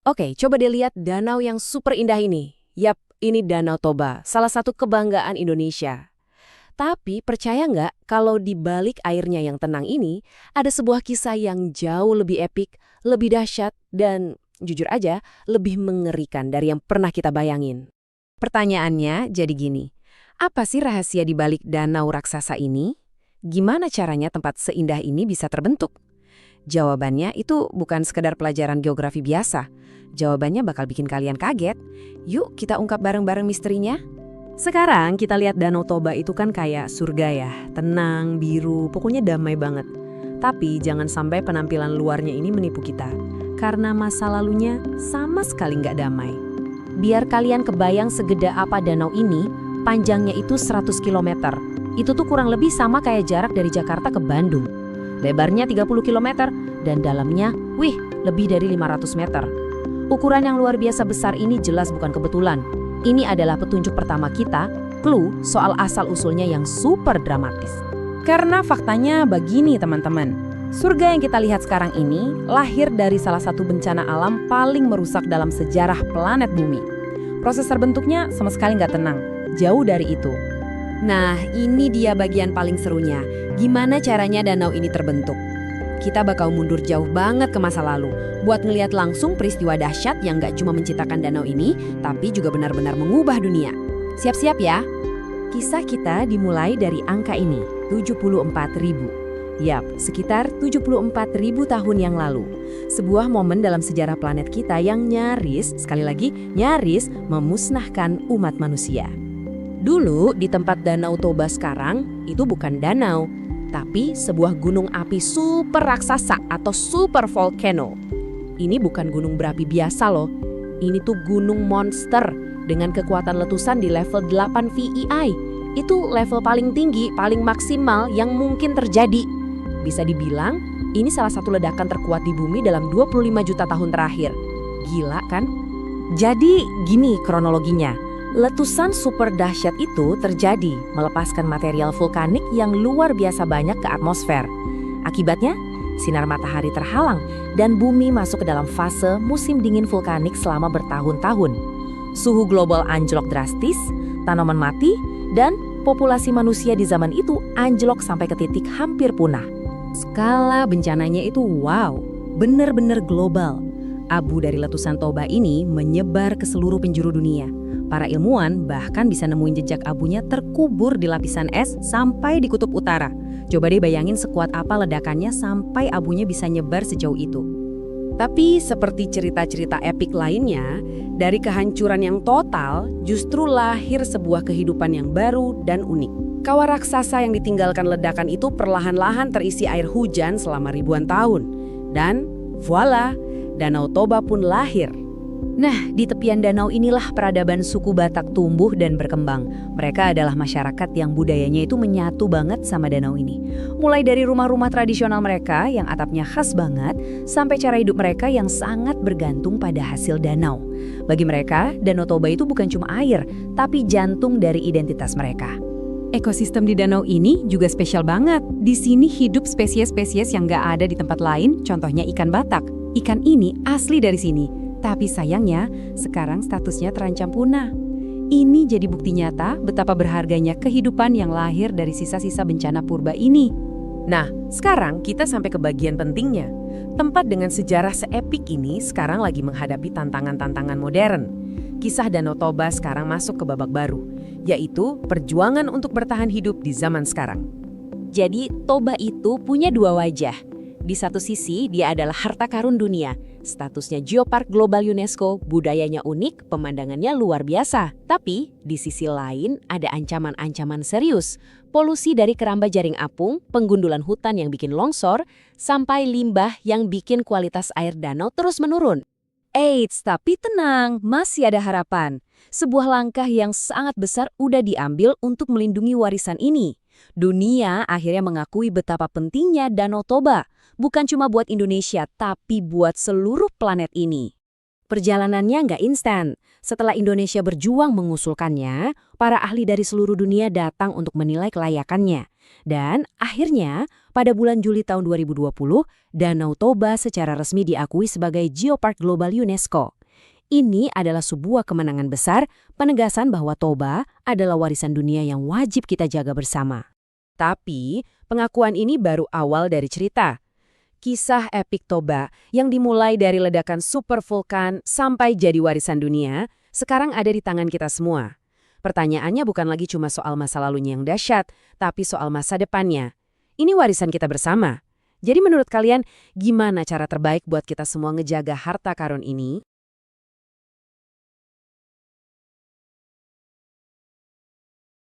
Oke, coba deh lihat danau yang super indah ini. Yap, ini Danau Toba, salah satu kebanggaan Indonesia. Tapi percaya nggak kalau di balik airnya yang tenang ini, ada sebuah kisah yang jauh lebih epik, lebih dahsyat, dan jujur aja, lebih mengerikan dari yang pernah kita bayangin. Pertanyaannya jadi gini, apa sih rahasia di balik danau raksasa ini? Gimana caranya tempat seindah ini bisa terbentuk? Jawabannya itu bukan sekedar pelajaran geografi biasa. Jawabannya bakal bikin kalian kaget. Yuk kita ungkap bareng-bareng misterinya. Sekarang kita lihat Danau Toba itu kan kayak surga ya. Tenang, biru, pokoknya damai banget. Tapi jangan sampai penampilan luarnya ini menipu kita. Karena masa lalunya sama sekali nggak damai. Biar kalian kebayang segede apa danau ini, panjangnya itu 100 km. Itu tuh kurang lebih sama kayak jarak dari Jakarta ke Bandung. Lebarnya 30 km dan dalamnya, lebih dari 500 meter. Ukuran yang luar biasa besar ini jelas bukan kebetulan. Ini adalah petunjuk pertama kita, clue soal asal-usulnya yang super dramatis. Karena faktanya begini teman-teman, surga yang kita lihat sekarang ini lahir dari salah satu bencana alam paling merusak dalam sejarah planet bumi. Proses terbentuknya sama sekali nggak tenang, jauh dari itu. Nah, ini dia bagian paling serunya. Gimana caranya danau ini terbentuk? Kita bakal mundur jauh banget ke masa lalu, buat ngelihat langsung peristiwa dahsyat yang gak cuma menciptakan danau ini, tapi juga benar-benar mengubah dunia. Siap-siap ya? Kisah kita dimulai dari angka ini, 74.000. Yap, sekitar 74.000 tahun yang lalu. Sebuah momen dalam sejarah planet kita yang nyaris, sekali lagi, nyaris memusnahkan umat manusia. Dulu di tempat Danau Toba sekarang itu bukan danau, tapi sebuah gunung api super raksasa atau super volcano. Ini bukan gunung berapi biasa loh, ini tuh gunung monster dengan kekuatan letusan di level 8 VEI. Itu level paling tinggi, paling maksimal yang mungkin terjadi. Bisa dibilang ini salah satu ledakan terkuat di bumi dalam 25 juta tahun terakhir. Gila kan? Jadi gini kronologinya. Letusan super dahsyat itu terjadi melepaskan material vulkanik yang luar biasa banyak ke atmosfer. Akibatnya, sinar matahari terhalang dan bumi masuk ke dalam fase musim dingin vulkanik selama bertahun-tahun. Suhu global anjlok drastis, tanaman mati, dan populasi manusia di zaman itu anjlok sampai ke titik hampir punah. Skala bencananya itu wow, benar-benar global. Abu dari letusan Toba ini menyebar ke seluruh penjuru dunia. Para ilmuwan bahkan bisa nemuin jejak abunya terkubur di lapisan es sampai di kutub utara. Coba deh bayangin sekuat apa ledakannya sampai abunya bisa nyebar sejauh itu. Tapi seperti cerita-cerita epik lainnya, dari kehancuran yang total justru lahir sebuah kehidupan yang baru dan unik. Kawah raksasa yang ditinggalkan ledakan itu perlahan-lahan terisi air hujan selama ribuan tahun. Dan voila, Danau Toba pun lahir. Nah, di tepian danau inilah peradaban suku Batak tumbuh dan berkembang. Mereka adalah masyarakat yang budayanya itu menyatu banget sama danau ini. Mulai dari rumah-rumah tradisional mereka yang atapnya khas banget, sampai cara hidup mereka yang sangat bergantung pada hasil danau. Bagi mereka, Danau Toba itu bukan cuma air, tapi jantung dari identitas mereka. Ekosistem di danau ini juga spesial banget. Di sini hidup spesies-spesies yang nggak ada di tempat lain, contohnya ikan batak. Ikan ini asli dari sini. Tapi sayangnya, sekarang statusnya terancam punah. Ini jadi bukti nyata betapa berharganya kehidupan yang lahir dari sisa-sisa bencana purba ini. Nah, sekarang kita sampai ke bagian pentingnya. Tempat dengan sejarah seepik ini sekarang lagi menghadapi tantangan-tantangan modern. Kisah Danau Toba sekarang masuk ke babak baru, yaitu perjuangan untuk bertahan hidup di zaman sekarang. Jadi, Toba itu punya dua wajah. Di satu sisi, dia adalah harta karun dunia. Statusnya Geopark Global UNESCO, budayanya unik, pemandangannya luar biasa. Tapi, di sisi lain ada ancaman-ancaman serius. Polusi dari keramba jaring apung, penggundulan hutan yang bikin longsor, sampai limbah yang bikin kualitas air danau terus menurun. Eits, tapi tenang, masih ada harapan. Sebuah langkah yang sangat besar udah diambil untuk melindungi warisan ini. Dunia akhirnya mengakui betapa pentingnya Danau Toba. Bukan cuma buat Indonesia, tapi buat seluruh planet ini. Perjalanannya nggak instan. Setelah Indonesia berjuang mengusulkannya, para ahli dari seluruh dunia datang untuk menilai kelayakannya. Dan akhirnya, pada bulan Juli tahun 2020, Danau Toba secara resmi diakui sebagai Geopark Global UNESCO. Ini adalah sebuah kemenangan besar, penegasan bahwa Toba adalah warisan dunia yang wajib kita jaga bersama. Tapi, pengakuan ini baru awal dari cerita. Kisah epik Toba yang dimulai dari ledakan super vulkan sampai jadi warisan dunia, sekarang ada di tangan kita semua. Pertanyaannya bukan lagi cuma soal masa lalunya yang dahsyat, tapi soal masa depannya. Ini warisan kita bersama. Jadi menurut kalian, gimana cara terbaik buat kita semua ngejaga harta karun ini?